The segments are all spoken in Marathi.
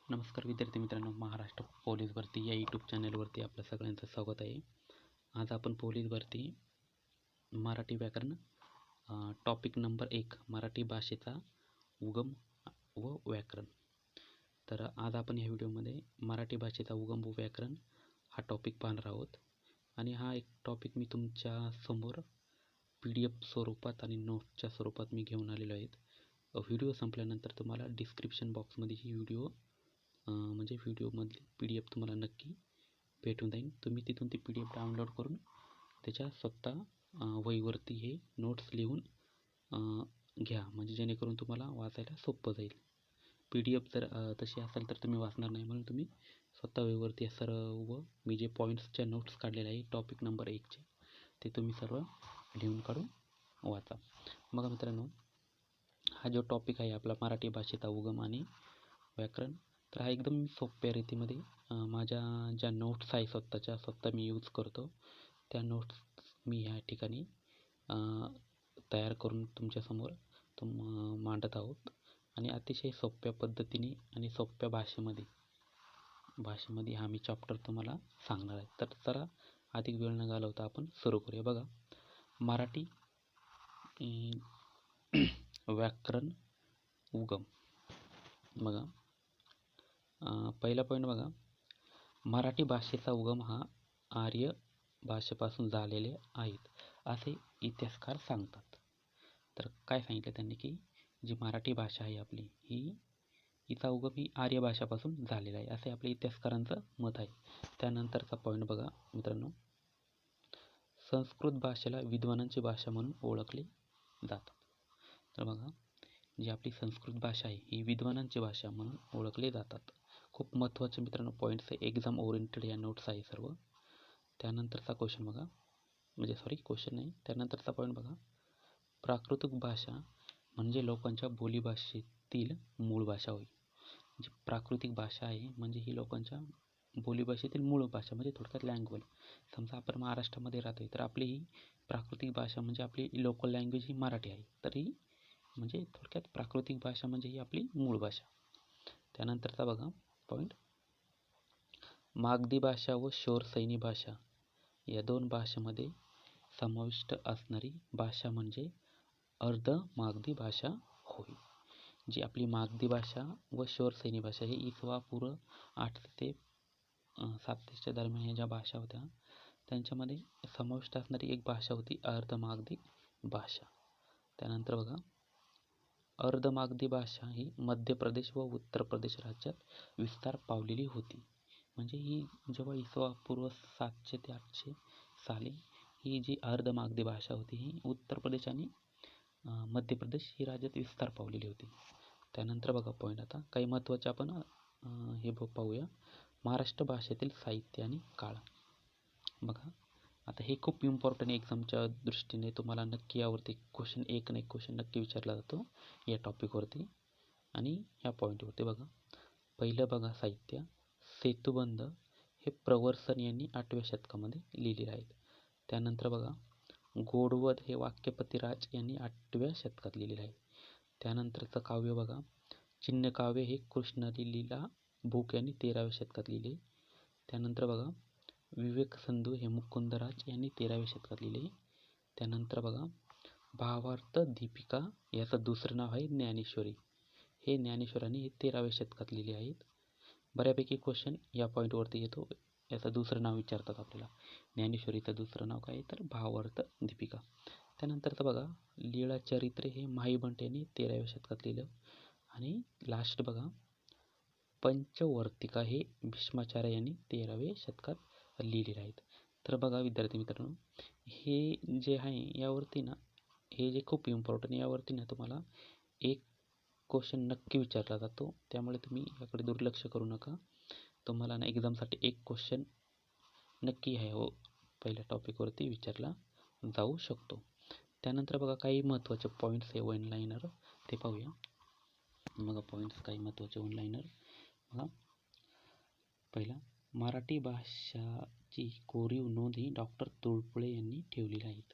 नमस्कार विद्यार्थी मित्रांनो, महाराष्ट्र पोलीस भरती या यूट्यूब चॅनलवरती आपलं सगळ्यांचं स्वागत आहे. आज आपण पोलीस भरती मराठी व्याकरण टॉपिक नंबर 1 मराठी भाषेचा उगम व व्याकरण. तर आज आपण ह्या व्हिडिओमध्ये मराठी भाषेचा उगम व व्याकरण हा टॉपिक पाहणार आहोत. आणि हा एक टॉपिक मी तुमच्या समोर PDF स्वरूपात आणि नोट्सच्या स्वरूपात मी घेऊन आलेलो आहे. व्हिडिओ संपल्यानंतर तुम्हाला डिस्क्रिप्शन बॉक्समध्ये ही म्हणजे व्हिडिओमधली PDF तुम्हाला नक्की भेटून जाईल. तुम्ही तिथून ती PDF डाउनलोड करून त्याच्या स्वतः वहीवरती हे नोट्स लिहून घ्या, म्हणजे जेणेकरून तुम्हाला वाचायला सोपं जाईल. PDF जर तशी असेल तर तुम्ही वाचणार नाही, म्हणून तुम्ही स्वतः वहीवरती सर्व मी जे पॉईंट्सच्या नोट्स काढलेले आहे टॉपिक नंबर 1चे ते तुम्ही सर्व लिहून काढून वाचा. बघा मित्रांनो, हा जो टॉपिक आहे आपला मराठी भाषेचा उगम आणि व्याकरण, तर हा एकदम सोप्या रीतीमध्ये माझ्या ज्या नोट्स आहे स्वतः मी यूज करतो त्या नोट्स मी ह्या ठिकाणी तयार करून तुमच्यासमोर मांडत आहोत. आणि अतिशय सोप्या पद्धतीने आणि सोप्या भाषेमध्ये हा मी चॅप्टर तुम्हाला सांगणार आहे. तर जरा अधिक वेळ न घालवता आपण सुरू करूया. बघा, मराठी व्याकरण उगम. बघा, पहिला पॉईंट बघा, मराठी भाषेचा उगम हा आर्य भाषेपासून झालेले आहेत असे इतिहासकार सांगतात. तर काय सांगितलं त्यांनी की जी मराठी भाषा आहे आपली हिचा उगम ही आर्य भाषापासून झालेला आहे असे आपल्या इतिहासकारांचं मत आहे. त्यानंतरचा पॉईंट बघा मित्रांनो, संस्कृत भाषेला विद्वानांची भाषा म्हणून ओळखले जातात. तर बघा, जी आपली संस्कृत भाषा आहे ही विद्वानांची भाषा म्हणून ओळखले जातात. खूप महत्त्वाचे मित्रांनो पॉईंट्स आहे, एक्झाम ओरिएंटेड या नोट्स आहे सर्व. त्यानंतरचा क्वेश्चन बघा, क्वेश्चन नाही, त्यानंतरचा पॉईंट बघा, प्राकृतिक भाषा म्हणजे लोकांच्या बोलीभाषेतील मूळ भाषा होय. जी प्राकृतिक भाषा आहे म्हणजे ही लोकांच्या बोलीभाषेतील मूळ भाषा, म्हणजे थोडक्यात लँग्वेज. समजा आपण महाराष्ट्रामध्ये राहतोय तर आपली ही प्राकृतिक भाषा म्हणजे आपली लोकल लँग्वेज ही मराठी आहे, तर ही म्हणजे थोडक्यात प्राकृतिक भाषा म्हणजे ही आपली मूळ भाषा. त्यानंतरचा बघा पॉईंट, मागधी भाषा व शोरसैनी भाषा या दोन भाषेमध्ये समाविष्ट असणारी भाषा म्हणजे अर्ध मागधी भाषा होय. जी आपली मागधी भाषा व शोरसैनी भाषा ही इसवापूर्व 8 ते 700च्या दरम्यान ह्या ज्या भाषा होत्या त्यांच्यामध्ये समाविष्ट असणारी एक भाषा होती अर्ध मागधी भाषा. त्यानंतर बघा, अर्ध मागधी भाषा ही मध्य प्रदेश व उत्तर प्रदेश राज्यात विस्तार पावलेली होती. म्हणजे ही जेव्हा इसवापूर्व 700 ते 800 साली ही जी अर्ध मागधी भाषा होती ही उत्तर प्रदेश आणि मध्य प्रदेश ही राज्यात विस्तार पावलेली होती. त्यानंतर बघा पॉईंट, आता काही महत्त्वाचे आपण हे पाहूया, महाराष्ट्र भाषेतील साहित्य आणि काळ. बघा, आता हे खूप इम्पॉर्टंट एक्झामच्या दृष्टीने तुम्हाला नक्की यावरती क्वेश्चन नक्की विचारला जातो या टॉपिकवरती आणि या पॉईंटवरती. बघा, पहिलं बघा साहित्य, सेतुबंध हे प्रवर्सन यांनी 8व्या शतकामध्ये लिहिलेले आहेत. त्यानंतर बघा, गोडवध हे वाक्यपतिराज यांनी 8व्या शतकात लिहिलेले आहे. त्यानंतरचं काव्य बघा, चिन्हकाव्य हे कृष्णलीला भूक यांनी 13व्या शतकात लिहिले. त्यानंतर बघा, विवेक सिंधू हे मुकुंदराज यांनी 13व्या शतकात लिहिले. त्यानंतर बघा, भावार्थ दीपिका याचं दुसरं नाव आहे ज्ञानेश्वरी, हे ज्ञानेश्वरांनी हे 13व्या शतकात लिहिले आहेत. बऱ्यापैकी क्वेश्चन या पॉईंटवरती येतो, याचं दुसरं नाव विचारतात आपल्याला. ज्ञानेश्वरीचं दुसरं नाव काय तर भावार्थ दीपिका. त्यानंतरचं बघा, लीळाचरित्र हे माहीबंट यांनी 13व्या शतकात लिहिलं. आणि लास्ट बघा, पंचवर्तिका हे भीष्माचार्य यांनी 13व्या शतकात लिहिलेले आहेत. तर बघा विद्यार्थी मित्रांनो, हे जे आहे यावरती ना, हे जे खूप इम्पॉर्टंट, यावरती ना तुम्हाला एक क्वेश्चन नक्की विचारला जातो, त्यामुळे तुम्ही याकडे दुर्लक्ष करू नका. तुम्हाला ना एक्झामसाठी एक क्वेश्चन नक्की आहे हो पहिल्या टॉपिकवरती विचारला जाऊ शकतो. त्यानंतर बघा, काही महत्त्वाचे पॉईंट्स आहे वन लाईनर, ते पाहूया. बघा पॉईंट्स काही महत्त्वाचे वन लाईनर. बघा, पहिला, मराठी भाषाची कोरीव नोंद ही डॉक्टर तोडपुळे यांनी ठेवलेली आहेत.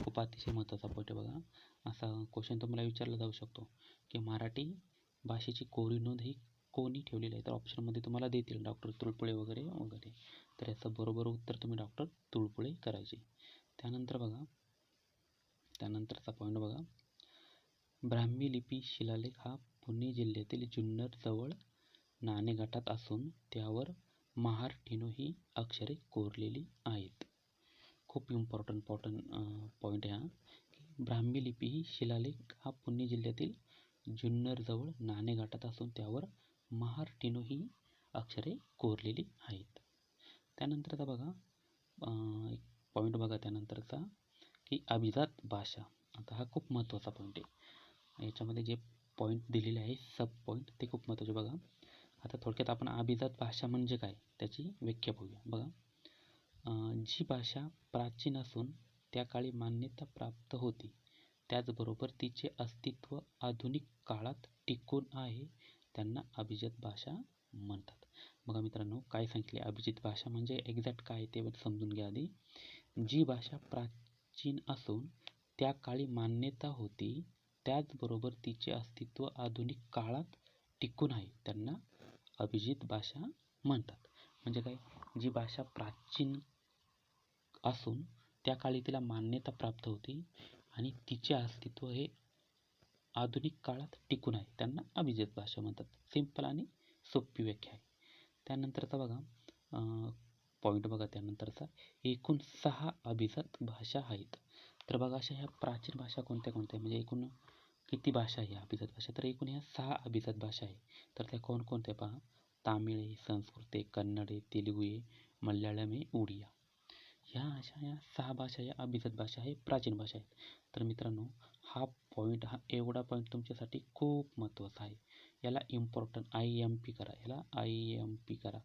खूप अतिशय महत्त्वाचा पॉईंट आहे. बघा, असा क्वेश्चन तुम्हाला विचारला जाऊ शकतो की मराठी भाषेची कोरीव नोंद ही कोणी ठेवलेले आहे? तर ऑप्शनमध्ये तुम्हाला देतील डॉक्टर तुळपुळे वगैरे वगैरे. तर याचं बरोबर उत्तर तुम्ही डॉक्टर तुळपुळे करायचे. त्यानंतर बघा, त्यानंतरचा पॉईंट बघा, ब्राह्मी लिपी शिलालेख हा पुणे जिल्ह्यातील जुन्नर जवळ नाणेघाटात असून त्यावर महार ठिनो ही अक्षरे कोरलेली आहेत. खूप इम्पॉर्टंट पॉईंट आहे हा, की ब्राह्मी लिपी ही शिलालेख हा पुणे जिल्ह्यातील जुन्नर जवळ नाणेघाटात असून त्यावर महार ठिनो ही अक्षरे कोरलेली आहेत. त्यानंतरचा बघा एक पॉईंट बघा त्यानंतरचा, की अभिजात भाषा. आता हा खूप महत्त्वाचा पॉईंट आहे. याच्यामध्ये जे पॉईंट दिलेले आहे सब पॉईंट ते खूप महत्त्वाचे बघा. आता थोडक्यात आपण अभिजात भाषा म्हणजे काय त्याची व्याख्या बघूया. बघा, जी भाषा प्राचीन असून त्या काळी मान्यता प्राप्त होती, त्याचबरोबर तिचे अस्तित्व आधुनिक काळात टिकून आहे, त्यांना अभिजात भाषा म्हणतात. बघा मित्रांनो, काय सांगितले, अभिजात भाषा म्हणजे एक्झॅक्ट काय ते समजून घ्या आधी. जी भाषा प्राचीन असून त्या काळी मान्यता होती, त्याचबरोबर तिचे अस्तित्व आधुनिक काळात टिकून आहे, त्यांना अभिजात भाषा म्हणतात. म्हणजे काय, जी भाषा प्राचीन असून त्या काळी तिला मान्यता प्राप्त होती आणि तिचे अस्तित्व हे आधुनिक काळात टिकून आहे, त्यांना अभिजात भाषा म्हणतात. सिंपल आणि सोपी व्याख्या आहे. त्यानंतरचा बघा पॉईंट बघा, त्यानंतरचा एकूण 6 अभिजात भाषा आहेत. तर बघा, अशा ह्या प्राचीन भाषा कोणत्या कोणत्या, म्हणजे एकूण किती भाषा आहे अभिजात भाषा, तर एकूण ह्या 6 अभिजात भाषा आहे. तर त्या कोणकोणत्या पहा, तामिळ आहे, संस्कृत आहे, कन्नड आहे, तेलुगू आहे, मल्याळम आहे, उडिया. ह्या अशा या 6 भाषा या अभिजात भाषा आहे, प्राचीन भाषा आहेत. तर मित्रांनो, हा एवढा पॉईंट तुमच्यासाठी खूप महत्त्वाचा आहे. याला इम्पॉर्टंट IMP करा, याला IMP करा.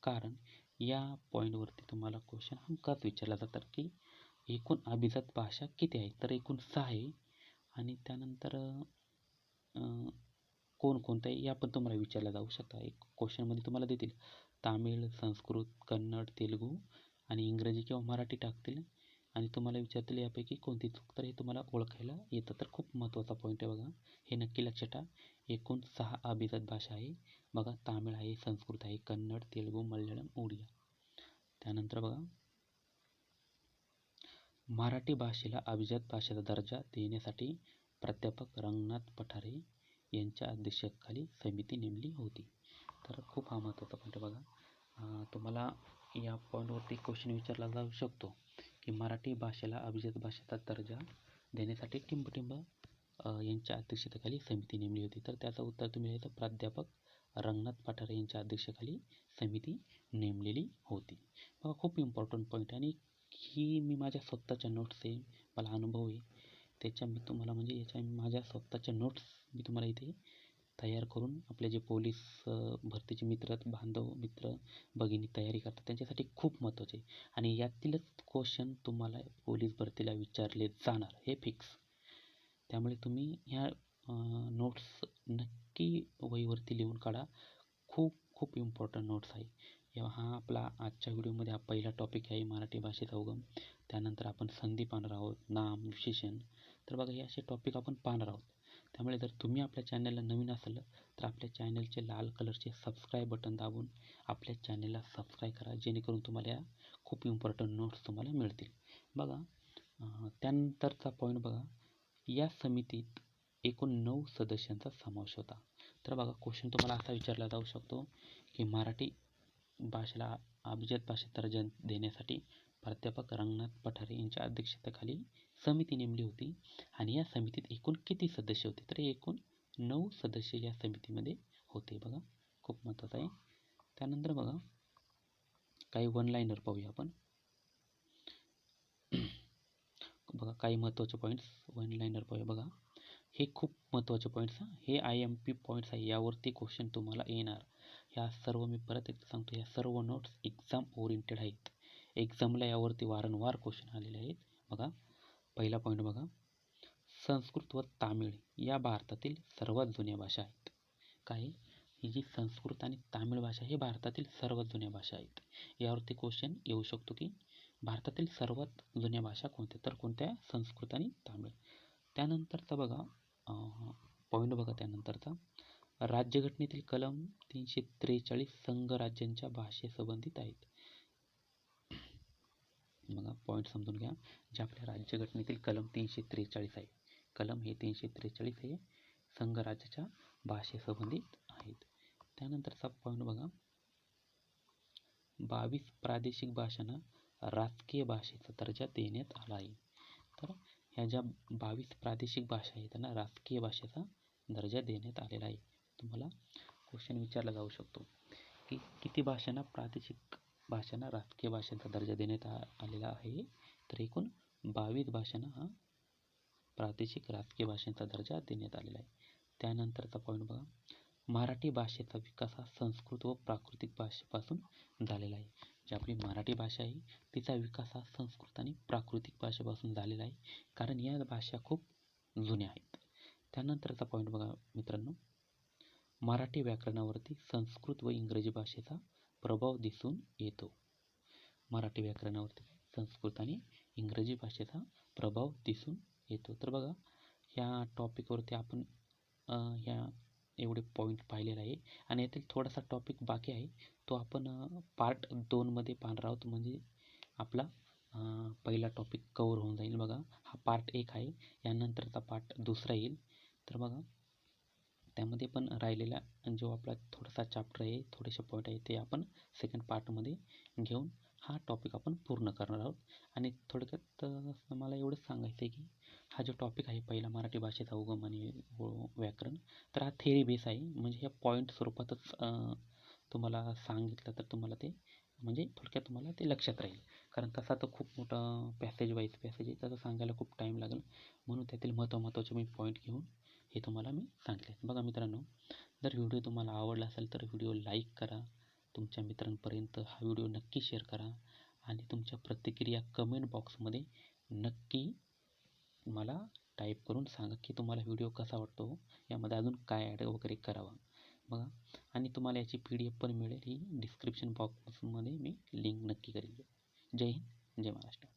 कारण या पॉईंटवरती तुम्हाला क्वेश्चन हमखास विचारला जातात, की एकूण अभिजात भाषा किती आहेत, तर एकूण 6 आहे. आणि त्यानंतर कोणकोणत्या या पण तुम्हाला विचारल्या जाऊ शकतात. एक क्वेश्चनमध्ये तुम्हाला देतील तामिळ, संस्कृत, कन्नड, तेलुगू आणि इंग्रजी किंवा मराठी टाकतील आणि तुम्हाला विचारतील यापैकी कोणती चूक, तर हे तुम्हाला ओळखायला येतं. तर खूप महत्त्वाचा पॉईंट आहे बघा, हे नक्की लक्षात ठेवा. एकूण 6 अभिजात भाषा आहे बघा, तामिळ आहे, संस्कृत आहे, कन्नड, तेलुगू, मल्याळम, उडिया. त्यानंतर बघा, मराठी भाषेला अभिजात भाषेचा दर्जा देण्यासाठी प्राध्यापक रंगनाथ पठारे यांच्या अध्यक्षतेखाली समिती नेमली होती. तर खूप हा महत्त्वाचा पॉईंट आहे बघा. तुम्हाला या पॉईंटवरती क्वेश्चन विचारला जाऊ शकतो, की मराठी भाषेला अभिजात भाषेचा दर्जा देण्यासाठी टिंब यांच्या अध्यक्षतेखाली समिती नेमली होती. तर त्याचं उत्तर तुम्ही द्यायचं, प्राध्यापक रंगनाथ पठारे यांच्या अध्यक्षतेखाली समिती नेमलेली होती. बघा, खूप इम्पॉर्टंट पॉईंट आहे आणि ही मी माझ्या स्वतःच्या नोट्स आहे, मला अनुभव आहे त्याच्या, मी तुम्हाला म्हणजे याच्या माझ्या स्वतःच्या नोट्स मी तुम्हाला इथे तयार करून आपले जे पोलीस भरतीचे बांधव मित्र भगिनी तयारी करतात त्यांच्यासाठी खूप महत्त्वाचे आहे. आणि यातीलच क्वेश्चन तुम्हाला पोलीस भरतीला विचारले जाणार, हे फिक्स. त्यामुळे तुम्ही ह्या नोट्स नक्की वहीवरती लिहून काढा. खूप खूप इम्पॉर्टंट नोट्स आहे. हा आपला आजच्या व्हिडिओमध्ये हा पहिला टॉपिक आहे, मराठी भाषेचा उगम. त्यानंतर आपण संधी पाहणार आहोत, नाम, विशेषण. तर बघा, हे असे टॉपिक आपण पाहणार आहोत. त्यामुळे जर तुम्ही आपल्या चॅनलला नवीन असाल तर आपल्या चॅनलचे लाल कलरचे सबस्क्राईब बटन दाबून आपल्या चॅनलला सबस्क्राईब करा, जेणेकरून तुम्हाला या खूप इम्पॉर्टंट नोट्स तुम्हाला मिळतील. बघा, त्यानंतरचा पॉईंट बघा, या समितीत एकूण 9 सदस्यांचा समावेश होता. तर बघा, क्वेश्चन तुम्हाला असा विचारला जाऊ शकतो, की मराठी भाषेला अभिजात भाषेत दर्जा देण्यासाठी प्राध्यापक रंगनाथ पठारे यांच्या अध्यक्षतेखाली समिती नेमली होती आणि या समितीत एकूण किती सदस्य होते, तर एकूण 9 सदस्य या समितीमध्ये होते. बघा, खूप महत्त्वाचं आहे. त्यानंतर बघा, काही वन लाईनर पाहूया आपण. बघा, काही महत्त्वाचे पॉईंट्स वन लाईनर पाहूया. बघा, हे खूप महत्त्वाचे पॉईंट्स, हे IMP पॉईंट्स आहे, यावरती क्वेश्चन तुम्हाला येणार. ह्या सर्व मी परत एकदा सांगतो, ह्या सर्व नोट्स एक्झाम ओरिएंटेड आहेत. एक्झामला यावरती वारंवार क्वेश्चन आलेले आहेत. बघा, पहिला पॉईंट बघा, संस्कृत व तामिळ या भारतातील सर्वात जुन्या भाषा आहेत. काय, ही जी संस्कृत आणि तामिळ भाषा ही भारतातील सर्वात जुन्या भाषा आहेत. यावरती क्वेश्चन येऊ शकतो, की भारतातील सर्वात जुन्या भाषा कोणत्या, तर कोणत्या, संस्कृत आणि तामिळ. त्यानंतरचा बघा पॉईंट बघा, त्यानंतरचा राज्यघटनेतील कलम 343 संघराज्यांच्या भाषेसंबंधित आहेत. बघा पॉईंट समजून घ्या. जे आपल्या राज्यघटनेतील कलम 343 आहे, कलम हे 343 हे संघराज्याच्या भाषेसंबंधित आहेत. त्यानंतरचा पॉईंट बघा, 22 प्रादेशिक भाषांना राजकीय भाषेचा दर्जा देण्यात आला आहे. तर ह्या ज्या 22 प्रादेशिक भाषा आहेत त्यांना राजकीय भाषेचा दर्जा देण्यात आलेला आहे. तुम्हाला क्वेश्चन विचारला जाऊ शकतो की किती भाषांना प्रादेशिक भाषांना राजकीय भाषेचा दर्जा देण्यात आलेला आहे. तर एकूण 22 भाषांना हा प्रादेशिक राजकीय भाषेचा दर्जा देण्यात आलेला आहे. त्यानंतरचा पॉईंट बघा, मराठी भाषेचा विकास हा संस्कृत व प्राकृतिक भाषेपासून झालेला आहे. जी आपली मराठी भाषा आहे तिचा विकास हा संस्कृत आणि प्राकृतिक भाषेपासून झालेला आहे, कारण या भाषा खूप जुन्या आहेत. त्यानंतरचा पॉईंट बघा मित्रांनो, मराठी व्याकरणावरती संस्कृत व इंग्रजी भाषेचा प्रभाव दिसून येतो. मराठी व्याकरणावरती संस्कृत आणि इंग्रजी भाषेचा प्रभाव दिसून येतो. तर बघा ह्या टॉपिकवरती आपण ह्या एवढे पॉईंट पाहिलेला आहे आणि यातील थोडासा टॉपिक बाकी आहे, तो आपण पार्ट 2मध्ये पाहणार आहोत. म्हणजे आपला पहिला टॉपिक कव्हर होऊन जाईल. बघा हा पार्ट 1 आहे, यानंतरचा पार्ट 2 येईल. तर बघा त्यामध्ये पण राहिलेला जो आपला थोडासा चॅप्टर आहे, थोडेसे पॉईंट आहे, ते आपण सेकंड पार्टमध्ये घेऊन हा टॉपिक आपण पूर्ण करणार आहोत. आणि थोडक्यात मला एवढंच सांगायचं आहे की हा जो टॉपिक आहे पहिला, मराठी भाषेचा उगम आणि व्याकरण, तर हा थेअरी बेस आहे. म्हणजे ह्या पॉईंट स्वरूपातच तुम्हाला सांगितलं तर तुम्हाला ते म्हणजे थोडक्यात तुम्हाला ते लक्षात राहील. कारण तसा तर खूप मोठा पॅसेज आहे, तसं सांगायला खूप टाईम लागेल. म्हणून त्यातील महत्त्वाचे मी पॉईंट घेऊन हे तुम्हाला मी सांगितले. बघा मित्रांनो, जर व्हिडिओ तुम्हाला आवडला असेल तर व्हिडिओ लाईक करा, तुमच्या मित्रांपर्यंत हा व्हिडिओ नक्की शेअर करा आणि तुमच्या प्रतिक्रिया कमेंट बॉक्समध्ये नक्की मला टाईप करून सांगा की तुम्हाला व्हिडिओ कसा वाटतो, यामध्ये अजून काय ॲड वगैरे करावं. बघा आणि तुम्हाला याची PDF पण मिळेल, ही डिस्क्रिप्शन बॉक्समध्ये मी लिंक नक्की करेल. जय हिंद, जय महाराष्ट्र.